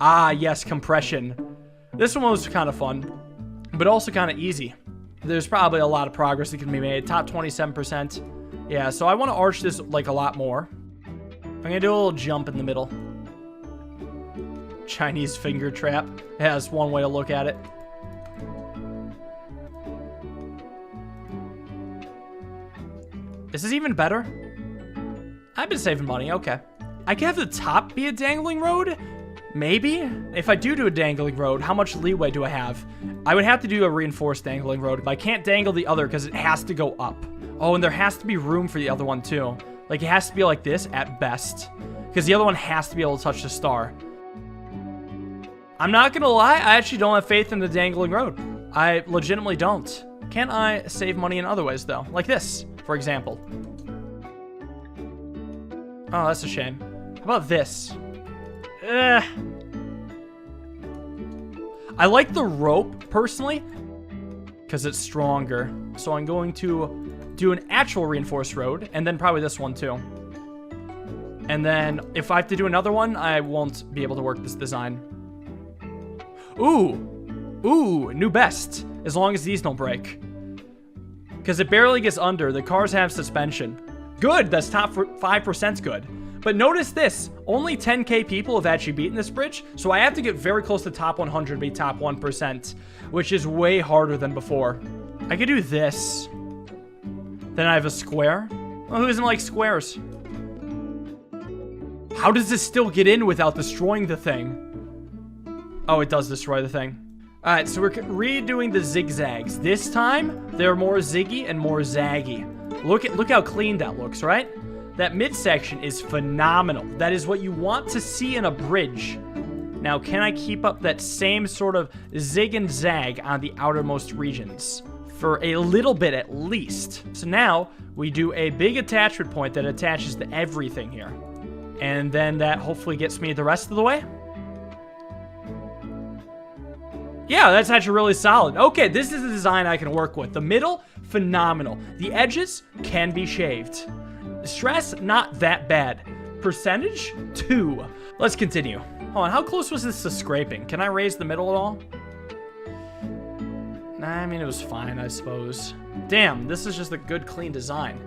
Ah, yes, compression. This one was kind of fun, but also kind of easy. There's probably a lot of progress that can be made. Top 27%. Yeah, so I want to arch this like a lot more. I'm going to do a little jump in the middle. Chinese finger trap. Yeah, that's one way to look at it. This is even better. I've been saving money. Okay. I can have the top be a dangling road? Maybe? If I do a dangling road, how much leeway do I have? I would have to do a reinforced dangling road, but I can't dangle the other because it has to go up. Oh, and there has to be room for the other one too. Like, it has to be like this at best. Because the other one has to be able to touch the star. I'm not gonna lie, I actually don't have faith in the dangling road. I legitimately don't. Can I save money in other ways though? Like this, for example. Oh, that's a shame. How about this? I like the rope, personally, because it's stronger. So I'm going to do an actual reinforced road, and then probably this one, too. And then, if I have to do another one, I won't be able to work this design. Ooh, new best, as long as these don't break. Because it barely gets under. The cars have suspension. Good, that's top 5% good. But notice this, only 10k people have actually beaten this bridge, so I have to get very close to top 100 to be top 1%, which is way harder than before. I could do this. Then I have a square. Well, who doesn't like squares? How does this still get in without destroying the thing? Oh, it does destroy the thing. All right, so we're redoing the zigzags. This time, they're more ziggy and more zaggy. Look how clean that looks, right? That midsection is phenomenal. That is what you want to see in a bridge. Now, can I keep up that same sort of zig and zag on the outermost regions? For a little bit at least. So now, we do a big attachment point that attaches to everything here. And then that hopefully gets me the rest of the way. Yeah, that's actually really solid. Okay, this is the design I can work with. The middle, phenomenal. The edges can be shaved. Stress, not that bad. Percentage, 2. Let's continue. Hold on, how close was this to scraping? Can I raise the middle at all? Nah, I mean, it was fine, I suppose. Damn, this is just a good, clean design.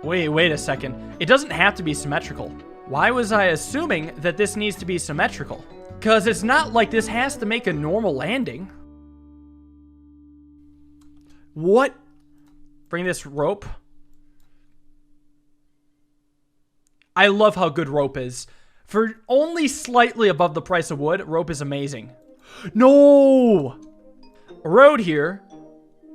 Wait a second. It doesn't have to be symmetrical. Why was I assuming that this needs to be symmetrical? Because it's not like this has to make a normal landing. What? Bring this rope. I love how good rope is. For only slightly above the price of wood, rope is amazing. No! A road here.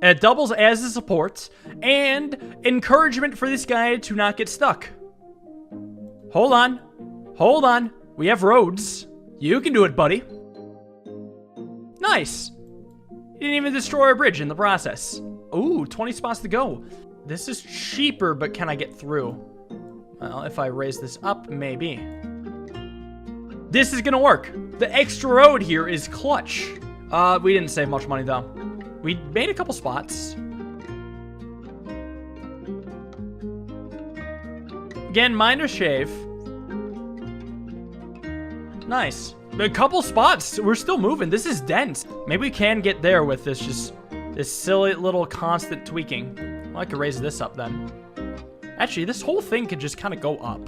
And it doubles as a support. And encouragement for this guy to not get stuck. Hold on. Hold on. We have roads. You can do it, buddy. Nice. You didn't even destroy a bridge in the process. Ooh, 20 spots to go. This is cheaper, but can I get through? Well, if I raise this up, maybe. This is gonna work. The extra road here is clutch. We didn't save much money, though. We made a couple spots. Again, minor shave. Nice. A couple spots. We're still moving. This is dense. Maybe we can get there with this silly little constant tweaking. Well, I could raise this up then. Actually, this whole thing could just kind of go up.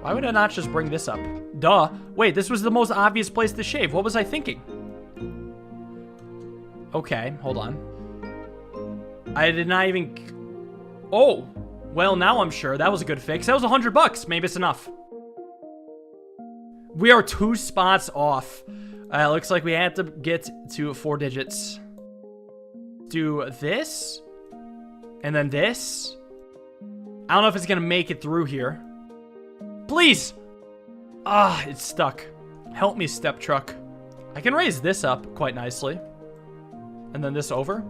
Why would I not just bring this up? Duh. Wait, this was the most obvious place to shave. What was I thinking? Okay, hold on. I did not even... Oh. Well, now I'm sure. That was a good fix. That was $100. Maybe it's enough. We are 2 spots off. Looks like we have to get to 4 digits. Do this. And then this. I don't know if it's going to make it through here. Please. Ah, it's stuck. Help me, step truck. I can raise this up quite nicely. And then this over.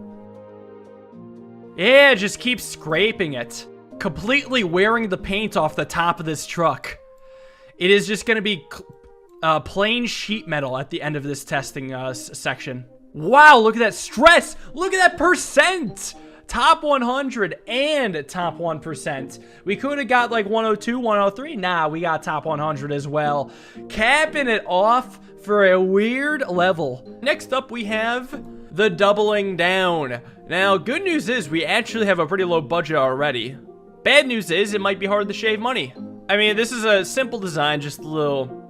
Yeah, just keep scraping it. Completely wearing the paint off the top of this truck. It is just going to be plain sheet metal at the end of this testing section. Wow, look at that stress. Look at that percent. top 100 and top 1%. We could have got like 102, 103. Nah, we got top 100 as well. Capping it off for a weird level. Next up, we have the doubling down. Now, good news is we actually have a pretty low budget already. Bad news is it might be hard to shave money. I mean, this is a simple design, just a little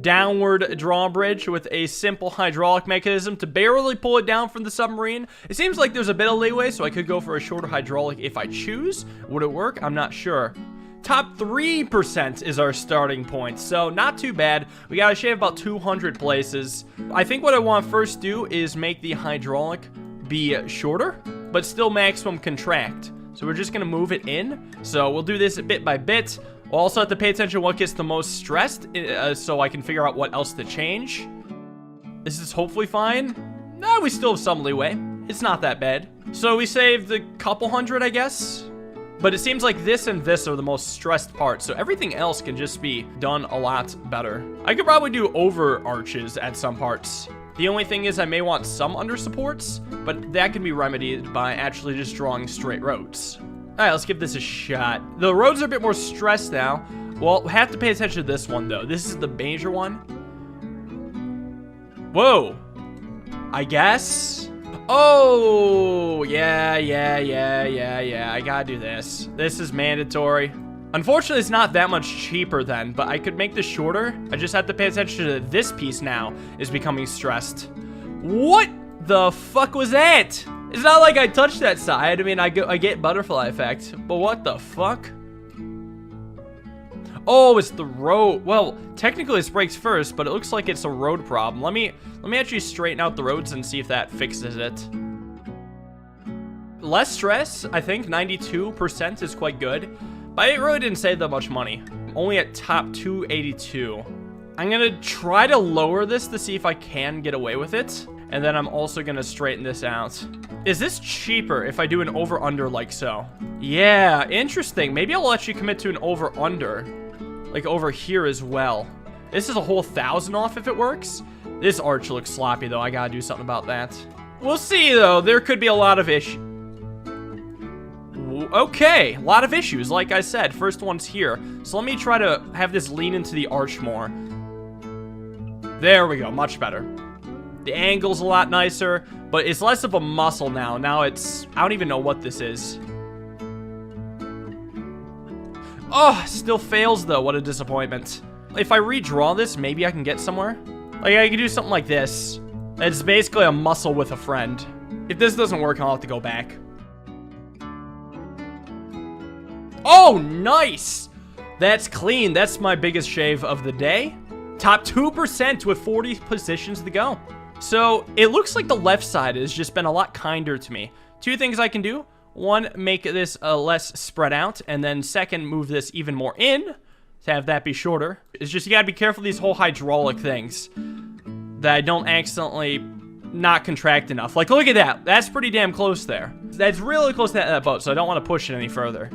downward drawbridge with a simple hydraulic mechanism to barely pull it down from the submarine. It seems like there's a bit of leeway, so I could go for a shorter hydraulic if I choose. Would it work? I'm not sure. Top 3% is our starting point, so not too bad. We gotta shave about 200 places. I think what I want to first do is make the hydraulic be shorter, but still maximum contract. So we're just gonna move it in. So we'll do this bit by bit. We'll also have to pay attention to what gets the most stressed, so I can figure out what else to change. This is hopefully fine. No, we still have some leeway. It's not that bad. So we saved a couple hundred, I guess. But it seems like this and this are the most stressed parts, so everything else can just be done a lot better. I could probably do over arches at some parts. The only thing is I may want some under supports, but that can be remedied by actually just drawing straight roads. Alright, let's give this a shot. The roads are a bit more stressed now. Well, we have to pay attention to this one, though. This is the major one. Whoa. I guess. Oh, yeah. I gotta do this. This is mandatory. Unfortunately, it's not that much cheaper then, but I could make this shorter. I just have to pay attention to this piece now is becoming stressed. What the fuck was that? It's not like I touched that side. I mean, I get butterfly effect, but what the fuck? Oh, it's the road. Well, technically this breaks first, but it looks like it's a road problem. Let me actually straighten out the roads and see if that fixes it. Less stress, I think 92% is quite good, but it really didn't save that much money. Only at top 282. I'm gonna try to lower this to see if I can get away with it. And then I'm also gonna straighten this out. Is this cheaper if I do an over-under like so? Yeah, interesting. Maybe I'll actually commit to an over-under. Like over here as well. This is a whole 1,000 off if it works. This arch looks sloppy though. I gotta do something about that. We'll see though. There could be a lot of issues. Okay, a lot of issues. Like I said, first one's here. So let me try to have this lean into the arch more. There we go. Much better. The angle's a lot nicer, but it's less of a muscle now. Now it's, I don't even know what this is. Oh, still fails though. What a disappointment. If I redraw this, maybe I can get somewhere. Like I could do something like this. It's basically a muscle with a friend. If this doesn't work, I'll have to go back. Oh, nice. That's clean. That's my biggest shave of the day. Top 2% with 40 positions to go. So it looks like the left side has just been a lot kinder to me. Two things I can do. One, make this less spread out. And then second, move this even more in to have that be shorter. It's just you gotta be careful of these whole hydraulic things that I don't accidentally not contract enough. Like, look at that. That's pretty damn close there. That's really close to that boat, so I don't want to push it any further.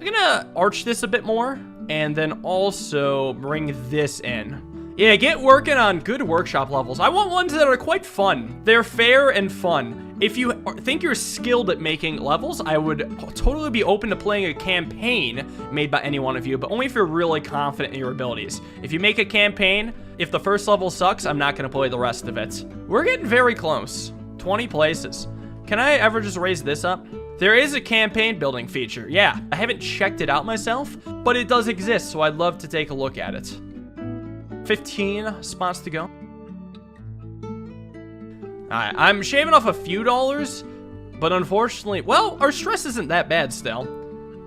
I'm gonna arch this a bit more and then also bring this in. Yeah, get working on good workshop levels. I want ones that are quite fun. They're fair and fun. If you think you're skilled at making levels, I would totally be open to playing a campaign made by any one of you, but only if you're really confident in your abilities. If you make a campaign, if the first level sucks, I'm not going to play the rest of it. We're getting very close. 20 places. Can I ever just raise this up? There is a campaign building feature. Yeah, I haven't checked it out myself, but it does exist, so I'd love to take a look at it. 15 spots to go. Alright, I'm shaving off a few dollars, but unfortunately, well, our stress isn't that bad still.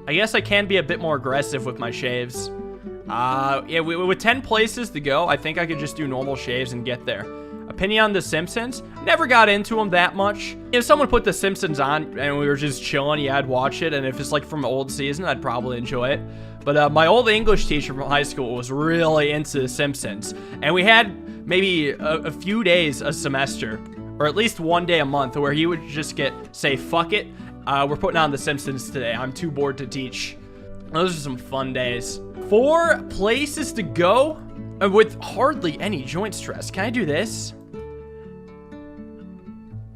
I guess I can be a bit more aggressive with my shaves. Yeah, with 10 places to go, I think I could just do normal shaves and get there. Opinion on The Simpsons? Never got into them that much. If someone put The Simpsons on and we were just chilling, yeah, I'd watch it. And if it's like from an old season, I'd probably enjoy it. But my old English teacher from high school was really into The Simpsons. And we had maybe a few days a semester, or at least one day a month, where he would just say, fuck it, we're putting on The Simpsons today. I'm too bored to teach. Those are some fun days. 4 places to go with hardly any joint stress. Can I do this?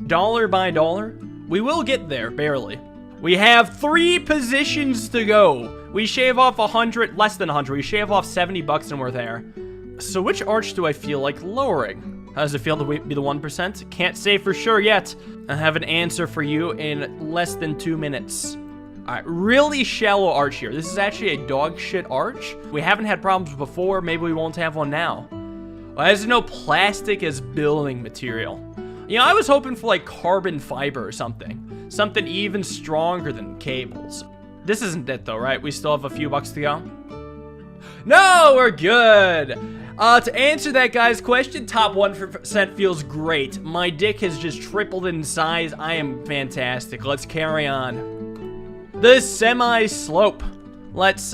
dollar by dollar. We will get there, barely. We have 3 positions to go. We shave off 100, less than 100. We shave off 70 bucks and we're there. So which arch do I feel like lowering? How does it feel to be the 1%? Can't say for sure yet. I have an answer for you in less than 2 minutes. All right, really shallow arch here. This is actually a dog shit arch. We haven't had problems before. Maybe we won't have one now. Well, there's no plastic as building material. You know, I was hoping for like carbon fiber or something. Something even stronger than cables. This isn't it though, right? We still have a few bucks to go. No, we're good. To answer that guy's question, top 1% feels great. My dick has just tripled in size. I am fantastic. Let's carry on. The semi-slope. Let's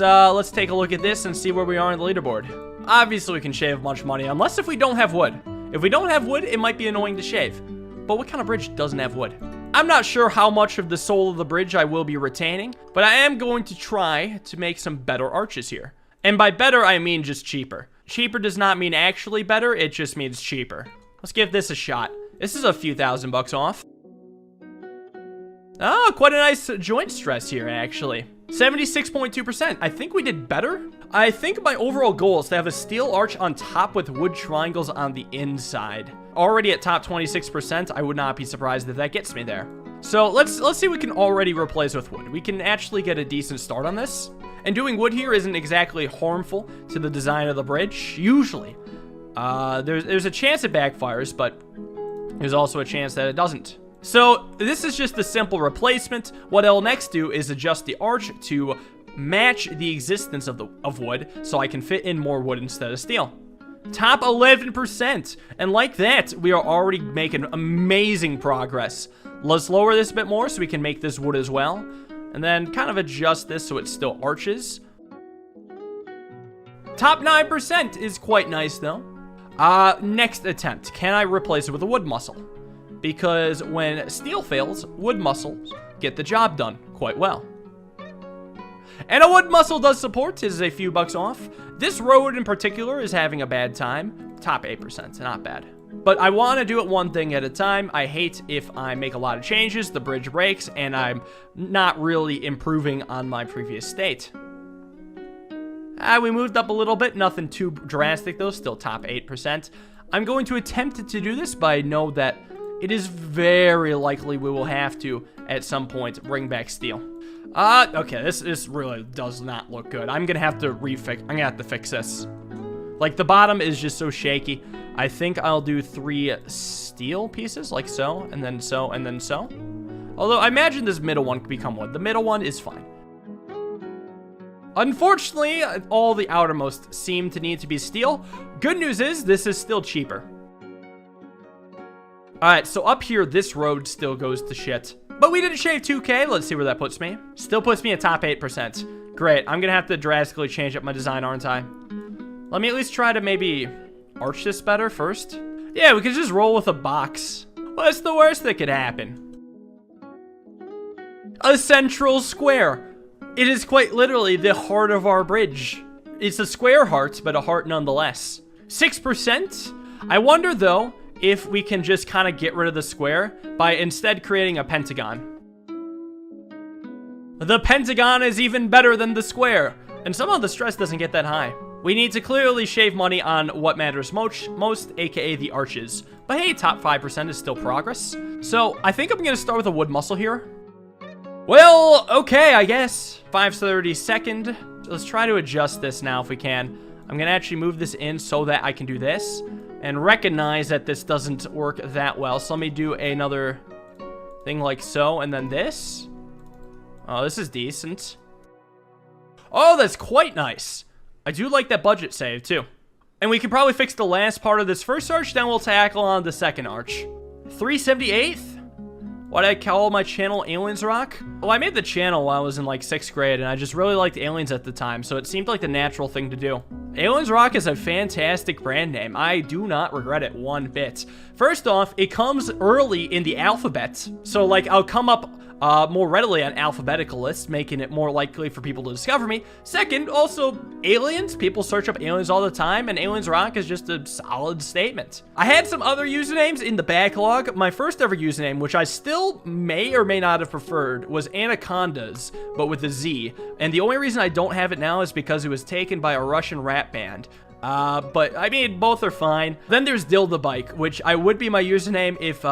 take a look at this and see where we are on the leaderboard. Obviously, we can shave much money, unless if we don't have wood. If we don't have wood, it might be annoying to shave. But what kind of bridge doesn't have wood? I'm not sure how much of the soul of the bridge I will be retaining, but I am going to try to make some better arches here. And by better, I mean just cheaper. Cheaper does not mean actually better, it just means cheaper. Let's give this a shot. This is a few $1,000s off. Oh, quite a nice joint stress here, actually. 76.2%. I think we did better. I think my overall goal is to have a steel arch on top with wood triangles on the inside. Already at top 26%, I would not be surprised if that gets me there. So let's see what we can already replace with wood. We can actually get a decent start on this. And doing wood here isn't exactly harmful to the design of the bridge, usually. There's a chance it backfires, but there's also a chance that it doesn't. So this is just a simple replacement. What I'll next do is adjust the arch to match the existence of wood, so I can fit in more wood instead of steel. Top 11%, and like that, we are already making amazing progress. Let's lower this a bit more so we can make this wood as well, and then kind of adjust this so it still arches. Top 9% is quite nice though. Next attempt, can I replace it with a wood muscle? Because when steel fails, wood muscles get the job done quite well. And a wood muscle does support, is a few bucks off. This road in particular is having a bad time. Top 8%, not bad. But I want to do it one thing at a time. I hate if I make a lot of changes, the bridge breaks, and I'm not really improving on my previous state. We moved up a little bit, nothing too drastic though, still top 8%. I'm going to attempt to do this, but I know that it is very likely we will have to, at some point, bring back steel. Okay, this really does not look good. I'm gonna have to fix this. Like, the bottom is just so shaky. I think I'll do 3 steel pieces, like so, and then so, and then so. Although, I imagine this middle one could become wood. The middle one is fine. Unfortunately, all the outermost seem to need to be steel. Good news is, this is still cheaper. Alright, so up here, this road still goes to shit. But we didn't shave 2K. Let's see where that puts me. Still puts me at top 8%. Great. I'm going to have to drastically change up my design, aren't I? Let me at least try to maybe arch this better first. Yeah, we could just roll with a box. What's the worst that could happen? A central square. It is quite literally the heart of our bridge. It's a square heart, but a heart nonetheless. 6%. I wonder, though, if we can just kind of get rid of the square by instead creating a pentagon. The pentagon is even better than the square, and somehow the stress doesn't get that high. We need to clearly shave money on what matters most, aka the arches. But hey, top 5% is still progress. So I think I'm gonna start with a wood muscle here. Well, okay, I guess. 5/32. Let's try to adjust this now if we can. I'm gonna actually move this in so that I can do this. And recognize that this doesn't work that well. So let me do another thing like so, and then this. Oh, this is decent. Oh, that's quite nice. I do like that budget save, too. And we can probably fix the last part of this first arch, then we'll tackle on the second arch. 3/78th? Why did I call my channel Aliensrock? Well, I made the channel while I was in like 6th grade, and I just really liked aliens at the time, so it seemed like the natural thing to do. Aliensrock is a fantastic brand name. I do not regret it one bit. First off, it comes early in the alphabet, so like I'll come up more readily on alphabetical lists, making it more likely for people to discover me. Second, also aliens. People search up aliens all the time, and Aliensrock is just a solid statement. I had some other usernames in the backlog. My first ever username, which I still may or may not have preferred, was Anacondas, but with a Z. And the only reason I don't have it now is because it was taken by a Russian rap band. But I mean, both are fine. Then there's Dildabike, which I would be my username if,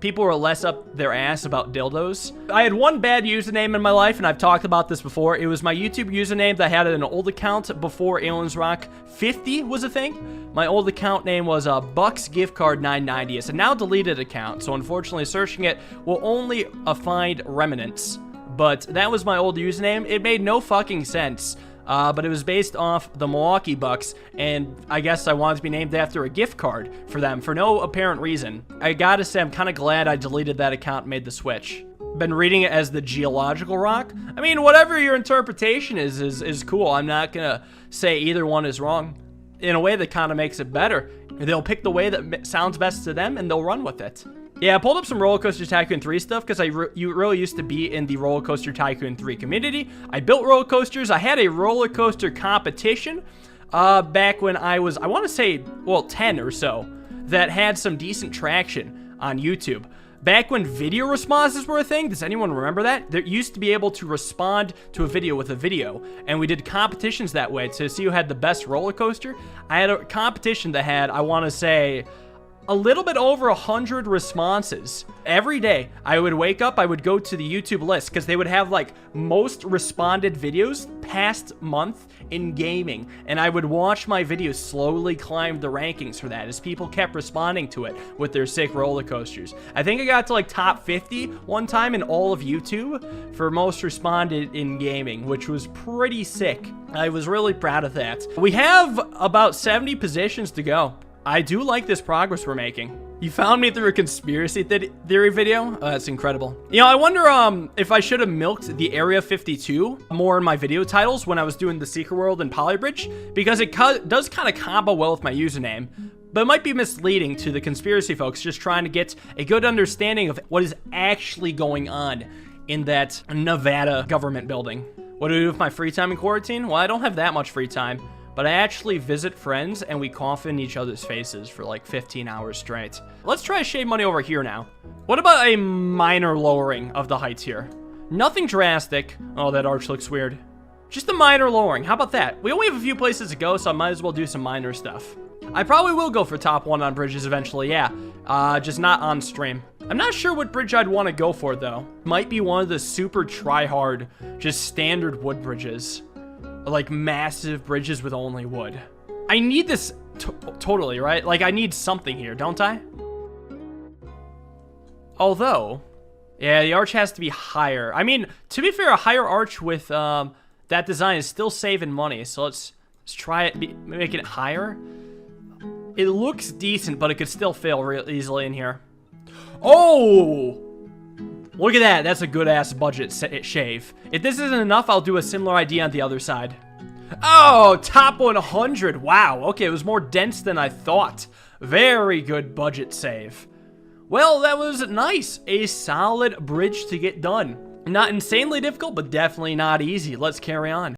people were less up their ass about dildos. I had one bad username in my life, and I've talked about this before. It was my YouTube username that I had an old account before Aliensrock 50 was a thing. My old account name was Bucks Gift Card 990. It's a now deleted account, so unfortunately searching it will only find remnants. But that was my old username. It made no fucking sense. But it was based off the Milwaukee Bucks, and I guess I wanted to be named after a gift card for them for no apparent reason. I gotta say, I'm kind of glad I deleted that account and made the switch. Been reading it as the Geological Rock. I mean, whatever your interpretation is cool. I'm not gonna say either one is wrong. In a way that kind of makes it better. They'll pick the way that sounds best to them, and they'll run with it. Yeah, I pulled up some Roller Coaster Tycoon 3 stuff because you really used to be in the Roller Coaster Tycoon 3 community. I built roller coasters. I had a roller coaster competition back when I was, I want to say, well, 10 or so, that had some decent traction on YouTube. Back when video responses were a thing, does anyone remember that? There used to be able to respond to a video with a video, and we did competitions that way to see who had the best roller coaster. I had a competition that had, I want to say, a little bit over 100 responses. Every day I would wake up, I would go to the YouTube list because they would have like most responded videos past month in gaming, and I would watch my videos slowly climb the rankings for that as people kept responding to it with their sick roller coasters. I think I got to like top 50 one time in all of YouTube for most responded in gaming, which was pretty sick. I was really proud of that. We have about 70 positions to go. I do like this progress we're making. You found me through a conspiracy theory video? Oh, that's incredible. You know, I wonder if I should have milked the Area 52 more in my video titles when I was doing the Secret World and Polybridge, because it does kind of combo well with my username, but it might be misleading to the conspiracy folks just trying to get a good understanding of what is actually going on in that Nevada government building. What do I do with my free time in quarantine? Well, I don't have that much free time. But I actually visit friends and we cough in each other's faces for like 15 hours straight. Let's try shade money over here now. What about a minor lowering of the heights here? Nothing drastic. Oh, that arch looks weird. Just a minor lowering. How about that? We only have a few places to go, so I might as well do some minor stuff. I probably will go for top 1 on bridges eventually, yeah. Just not on stream. I'm not sure what bridge I'd want to go for, though. Might be one of the super try-hard, just standard wood bridges. Like massive bridges with only wood. I need this totally, right? Like I need something here, don't I? Although, yeah, the arch has to be higher. I mean, to be fair, a higher arch with that design is still saving money. So let's try it, making it higher. It looks decent, but it could still fail real easily in here. Oh! Look at that. That's a good-ass budget shave. If this isn't enough, I'll do a similar idea on the other side. Oh, top 100. Wow. Okay, it was more dense than I thought. Very good budget save. Well, that was nice. A solid bridge to get done. Not insanely difficult, but definitely not easy. Let's carry on.